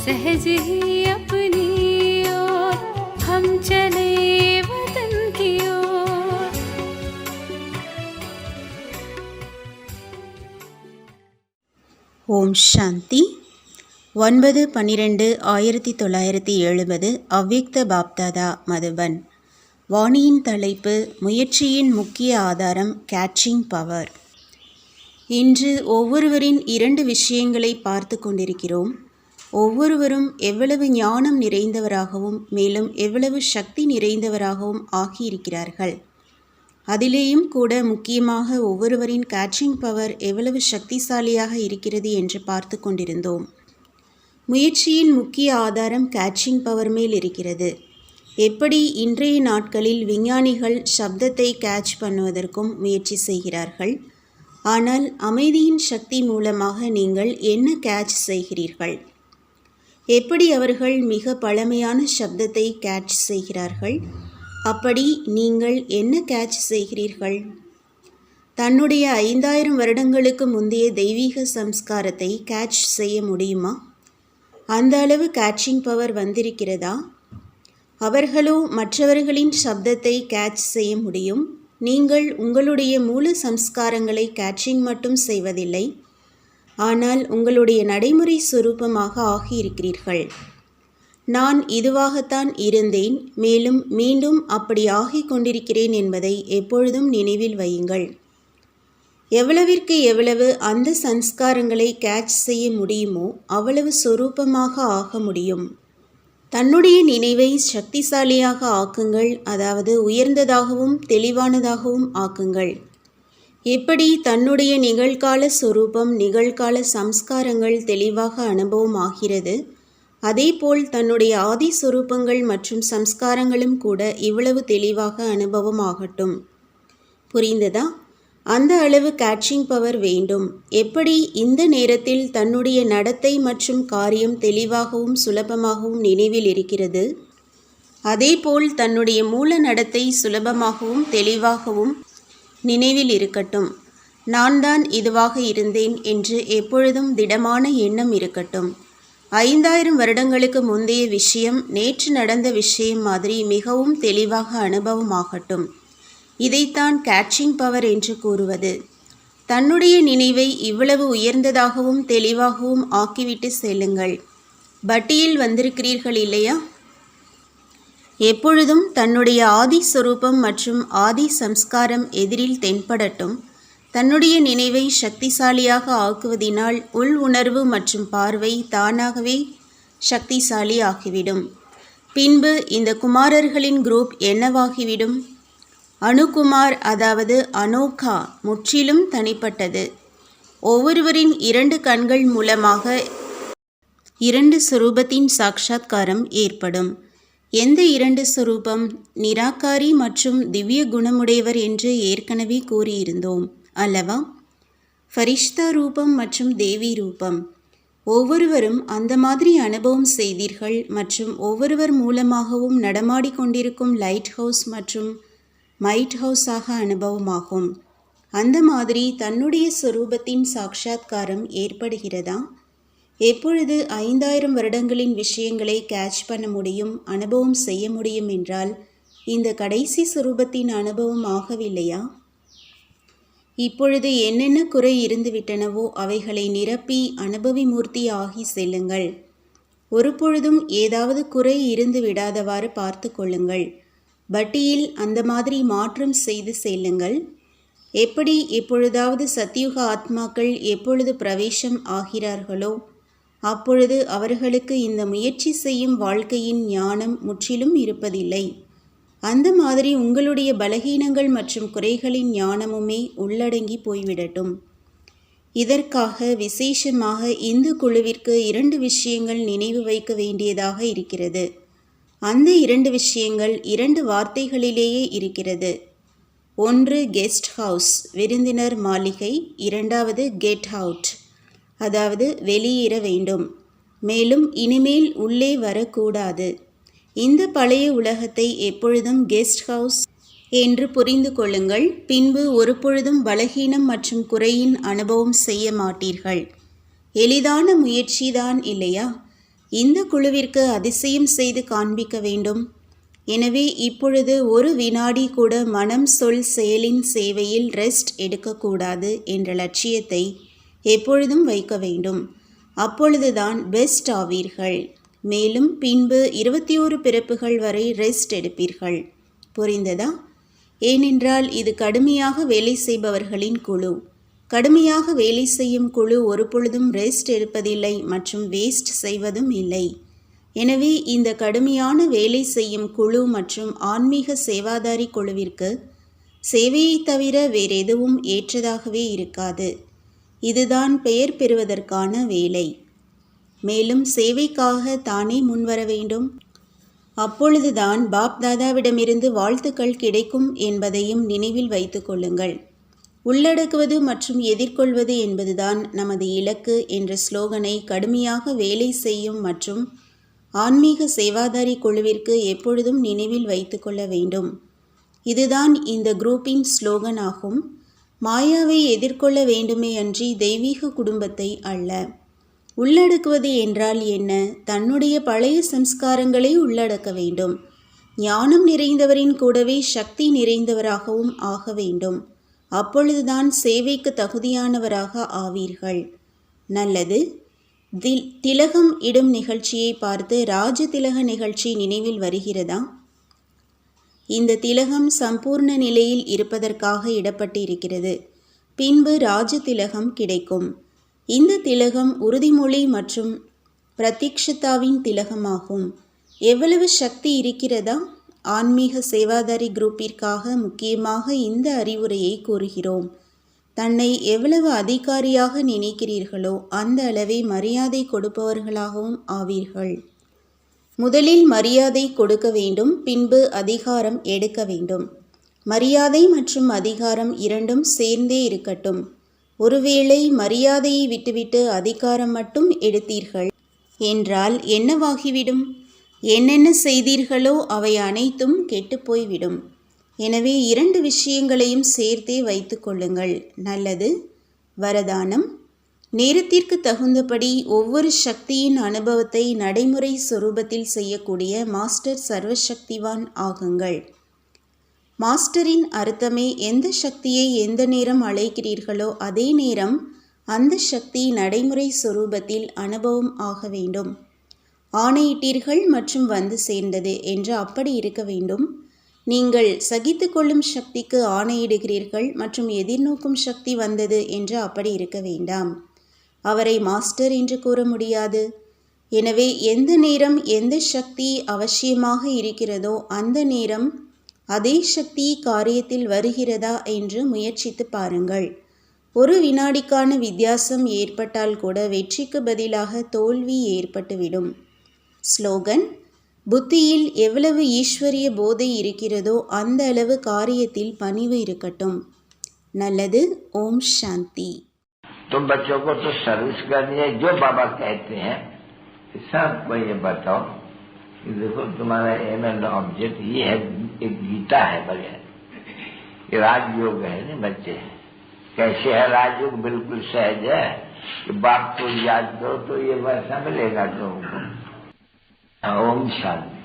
सहज ही अपनी ओर हम चले वतन की ओर। ஓம் சாந்தி 9/12/1970 அவ்யக்த பாப்தாதா மதுபன். வாணியின் தலைப்பு முயற்சியின் முக்கிய ஆதாரம் கேட்சிங் பவர். இன்று ஒவ்வொருவரின் 2 விஷயங்களை பார்த்து கொண்டிருக்கிறோம். ஒவ்வொருவரும் எவ்வளவு ஞானம் நிறைந்தவராகவும் மேலும் எவ்வளவு சக்தி நிறைந்தவராகவும் ஆகியிருக்கிறார்கள். அதிலேயும் கூட முக்கியமாக ஒவ்வொருவரின் கேட்சிங் பவர் எவ்வளவு சக்திசாலியாக இருக்கிறது என்று பார்த்து கொண்டிருந்தோம். முயற்சியின் முக்கிய ஆதாரம் கேட்சிங் பவர் மேல் இருக்கிறது. எப்படி இன்றைய நாட்களில் விஞ்ஞானிகள் சப்தத்தை கேட்ச் பண்ணுவதற்கும் முயற்சி செய்கிறார்கள், ஆனால் அமைதியின் சக்தி மூலமாக நீங்கள் என்ன கேட்ச் செய்கிறீர்கள்? எப்படி அவர்கள் மிக பழமையான சப்தத்தை கேட்ச் செய்கிறார்கள்? அப்படி நீங்கள் என்ன கேட்ச் செய்கிறீர்கள்? தன்னுடைய 5000 வருடங்களுக்கு முந்தைய தெய்வீக சம்ஸ்காரத்தை கேட்ச் செய்ய முடியுமா? அந்த அளவு கேட்சிங் பவர் வந்திருக்கிறதா? அவர்களோ மற்றவர்களின் சப்தத்தை கேட்ச் செய்ய முடியும். நீங்கள் உங்களுடைய மூல சம்ஸ்காரங்களை கேட்சிங் மட்டும் செய்வதில்லை, ஆனால் உங்களுடைய நடைமுறை சுரூபமாக ஆகியிருக்கிறீர்கள். நான் இதுவாகத்தான் இருந்தேன், மேலும் மீண்டும் அப்படி ஆகிக் கொண்டிருக்கிறேன் என்பதை எப்பொழுதும் நினைவில் வையுங்கள். எவ்வளவிற்கு எவ்வளவு அந்த சம்ஸ்காரங்களை கேட்ச் செய்ய முடியுமோ அவ்வளவு சொரூபமாக ஆக முடியும். தன்னுடைய நினைவை சக்திசாலியாக ஆக்குங்கள், அதாவது உயர்ந்ததாகவும் தெளிவானதாகவும் ஆக்குங்கள். எப்படி தன்னுடைய நிகழ்கால சொரூபம் நிகழ்கால சம்ஸ்காரங்கள் தெளிவாக அனுபவம் ஆகிறது, அதேபோல் தன்னுடைய ஆதி சொரூபங்கள் மற்றும் சம்ஸ்காரங்களும் கூட இவ்வளவு தெளிவாக அனுபவம் ஆகட்டும். புரிந்ததா? அந்த அளவு கேட்சிங் பவர் வேண்டும். எப்படி இந்த நேரத்தில் தன்னுடைய நடத்தை மற்றும் காரியம் தெளிவாகவும் சுலபமாகவும் நினைவில் இருக்கிறது, அதேபோல் தன்னுடைய மூல நடத்தை சுலபமாகவும் தெளிவாகவும் நினைவில் இருக்கட்டும். நான் தான் இதுவாக இருந்தேன் என்று எப்பொழுதும் திடமான எண்ணம் இருக்கட்டும். 5000 வருடங்களுக்கு முந்தைய விஷயம் நேற்று நடந்த விஷயம் மாதிரி மிகவும் தெளிவாக அனுபவமாகட்டும். இதைத்தான் கேட்சிங் பவர் என்று கூறுவது. தன்னுடைய நினைவை இவ்வளவு உயர்ந்ததாகவும் தெளிவாகவும் ஆக்கிவிட்டு செல்லுங்கள். பட்டியில் வந்திருக்கிறீர்கள் இல்லையா? எப்பொழுதும் தன்னுடைய ஆதி சொரூபம் மற்றும் ஆதி சம்ஸ்காரம் எதிரில் தென்படட்டும். தன்னுடைய நினைவை சக்திசாலியாக ஆக்குவதினால் உள் உணர்வு மற்றும் பார்வை தானாகவே சக்திசாலி ஆகிவிடும். பின்பு இந்த குமாரர்களின் குரூப் என்னவாகிவிடும்? அணுகுமார், அதாவது அனோகா, முற்றிலும் தனிப்பட்டது. ஒவ்வொருவரின் 2 கண்கள் மூலமாக 2 சுரூபத்தின் சாட்சாத்காரம் ஏற்படும். எந்த 2 சுரூபம்? நிராகாரி மற்றும் திவ்ய குணமுடையவர் என்று ஏற்கனவே கூறியிருந்தோம் அல்லவா? ஃபரிஷ்தா ரூபம் மற்றும் தேவி ரூபம். ஒவ்வொருவரும் அந்த மாதிரி அனுபவம் செய்தீர்கள் மற்றும் ஒவ்வொருவர் மூலமாகவும் நடமாடிக்கொண்டிருக்கும் லைட் ஹவுஸ் மற்றும் மைட் ஹவுஸாக அனுபவமாகும். அந்த மாதிரி தன்னுடைய சுரூபத்தின் சாட்சாத்காரம் ஏற்படுகிறதா? எப்பொழுது 5000 வருடங்களின் விஷயங்களை கேட்ச் பண்ண முடியும், அனுபவம் செய்ய முடியும் என்றால் இந்த கடைசி சுரூபத்தின் அனுபவம் ஆகவில்லையா? இப்பொழுது என்னென்ன குறை இருந்துவிட்டனவோ அவைகளை நிரப்பி அனுபவி மூர்த்தி ஆகி செல்லுங்கள். ஒரு பொழுதும் ஏதாவது குறை இருந்து விடாதவாறு பார்த்து கொள்ளுங்கள். பட்டியில் அந்த மாதிரி மாற்றம் செய்து செல்லுங்கள். எப்படி எப்பொழுதாவது சத்யுக ஆத்மாக்கள் எப்பொழுது பிரவேசம் ஆகிறார்களோ அப்பொழுது அவர்களுக்கு இந்த முயற்சி செய்யும் வாழ்க்கையின் ஞானம் முற்றிலும் இருப்பதில்லை. அந்த மாதிரி உங்களுடைய பலகீனங்கள் மற்றும் குறைகளின் ஞானமுமே உள்ளடங்கி போய்விடட்டும். இதற்காக விசேஷமாக இந்த குழுவிற்கு 2 விஷயங்கள் நினைவு வைக்க வேண்டியதாக இருக்கிறது. அந்த 2 விஷயங்கள் 2 வார்த்தைகளிலேயே இருக்கிறது. ஒன்று கெஸ்ட் ஹவுஸ், விருந்தினர் மாளிகை. 2வது கெட் அவுட், அதாவது வெளியேற வேண்டும். மேலும் இனிமேல் உள்ளே வரக்கூடாது. இந்த பழைய உலகத்தை எப்பொழுதும் கெஸ்ட் ஹவுஸ் என்று புரிந்து கொள்ளுங்கள். பின்பு ஒருபொழுதும் பலகீனம் மற்றும் குறையின் அனுபவம் செய்ய மாட்டீர்கள். எளிதான முயற்சிதான் இல்லையா? இந்த குழுவிற்கு அதிசயம் செய்து காண்பிக்க வேண்டும். எனவே இப்பொழுது ஒரு வினாடி கூட மனம் சொல் செயலின் சேவையில் ரெஸ்ட் எடுக்கக்கூடாது என்ற லட்சியத்தை எப்பொழுதும் வைக்க வேண்டும். அப்பொழுதுதான் பெஸ்ட் ஆவீர்கள். மேலும் பின்பு 21 பிறப்புகள் வரை ரெஸ்ட் எடுப்பீர்கள். புரிந்ததா? ஏனென்றால் இது கடுமையாக வேலை செய்பவர்களின் குழு. கடுமையாக வேலை செய்யும் குழு ஒருபொழுதும் ரெஸ்ட் எடுப்பதில்லை மற்றும் வேஸ்ட் செய்வதும் இல்லை. எனவே இந்த கடுமையான வேலை செய்யும் குழு மற்றும் ஆன்மீக சேவாதாரி குழுவிற்கு சேவையை தவிர வேறெதுவும் ஏற்றதாகவே இருக்காது. இதுதான் பெயர் பெறுவதற்கான வேலை. மேலும் சேவைக்காக தானே முன்வர வேண்டும். அப்பொழுதுதான் பாப் தாதாவிடமிருந்து வாழ்த்துக்கள் கிடைக்கும் என்பதையும் நினைவில் வைத்து கொள்ளுங்கள். உள்ளடக்குவது மற்றும் எதிர்கொள்வது என்பதுதான் நமது இலக்கு என்ற ஸ்லோகனை கடுமையாக வேலை செய்யும் மற்றும் ஆன்மீக சேவாதாரி குழுவிற்கு எப்பொழுதும் நினைவில் வைத்து கொள்ள வேண்டும். இதுதான் இந்த குரூப்பின் ஸ்லோகன் ஆகும். மாயாவை எதிர்கொள்ள வேண்டுமே அன்றி தெய்வீக குடும்பத்தை அல்ல. உள்ளடக்குவது என்றால் என்ன? தன்னுடைய பழைய சம்ஸ்காரங்களை உள்ளடக்க வேண்டும். ஞானம் நிறைந்தவரின் கூடவே சக்தி நிறைந்தவராகவும் ஆக வேண்டும். அப்பொழுதுதான் சேவைக்கு தகுதியானவராக ஆவீர்கள். நல்லது. திலகம் இடும் நிகழ்ச்சியை பார்த்து ராஜ திலக நிகழ்ச்சி நினைவில் வருகிறதா? இந்த திலகம் சம்பூர்ண நிலையில் இருப்பதற்காக இடப்பட்டு இருக்கிறது. பின்பு ராஜ திலகம் கிடைக்கும். இந்த திலகம் உறுதிமொழி மற்றும் பிரதீக்ஷதாவின் திலகமாகும். எவ்வளவு சக்தி இருக்கிறதா? ஆன்மீக சேவாதாரி குரூப்பிற்காக முக்கியமாக இந்த அறிவுரையை கூறுகிறோம். தன்னை எவ்வளவு அதிகாரியாக நினைக்கிறீர்களோ அந்த அளவே மரியாதை கொடுப்பவர்களாகவும் ஆவீர்கள். முதலில் மரியாதை கொடுக்க வேண்டும், பின்பு அதிகாரம் எடுக்க வேண்டும். மரியாதை மற்றும் அதிகாரம் இரண்டும் சேர்ந்தே இருக்கட்டும். ஒருவேளை மரியாதையை விட்டுவிட்டு அதிகாரம் மட்டும் எடுத்தீர்கள் என்றால் என்னவாகிவிடும்? என்னென்ன செய்தீர்களோ அவை அனைத்தும் கெட்டுப்போய்விடும். எனவே 2 விஷயங்களையும் சேர்த்தே வைத்து கொள்ளுங்கள். நல்லது. வரதானம். நேரத்திற்கு தகுந்தபடி ஒவ்வொரு சக்தியின் அனுபவத்தை நடைமுறை சொரூபத்தில் செய்யக்கூடிய மாஸ்டர் சர்வசக்திவான் ஆகுங்கள். மாஸ்டரின் அர்த்தமே எந்த சக்தியை எந்த நேரம் அழைக்கிறீர்களோ அதே நேரம் அந்த சக்தி நடைமுறை சொரூபத்தில் அனுபவம் ஆக வேண்டும். ஆணையிட்டீர்கள் மற்றும் வந்து சேர்ந்தது என்று அப்படி இருக்க வேண்டும். நீங்கள் சகித்து கொள்ளும் சக்திக்கு ஆணையிடுகிறீர்கள் மற்றும் எதிர்நோக்கும் சக்தி வந்தது என்று அப்படி இருக்க வேண்டாம். அவரை மாஸ்டர் என்று கூற முடியாது. எனவே எந்த நேரம் எந்த சக்தி அவசியமாக இருக்கிறதோ அந்த நேரம் அதே சக்தி காரியத்தில் வருகிறதா என்று முயற்சித்து பாருங்கள். ஒரு வினாடிக்கான வித்தியாசம் ஏற்பட்டால் கூட வெற்றிக்கு பதிலாக தோல்வி ஏற்பட்டுவிடும். ஸ்லோகன். புத்தியில் எவ்வளவு ஈஸ்வரிய போதை இருக்கிறதோ அந்த அளவு காரியத்தில் பணிவு இருக்கட்டும். நல்லது. ஓம் சாந்தி. तुम बच्चों को तो सर्विस करनी है, जो बाबा कहते हैं सबको ये बताओ कि देखो तुम्हारा एम एंड ऑब्जेक्ट ये है, एक गीता है बगैर, ये राजयोग है ना बच्चे। कैसे है राजयोग? बिल्कुल सहज है कि बाप को याद करो तो ये वैसा मिलेगा तुमको। ओम शांति।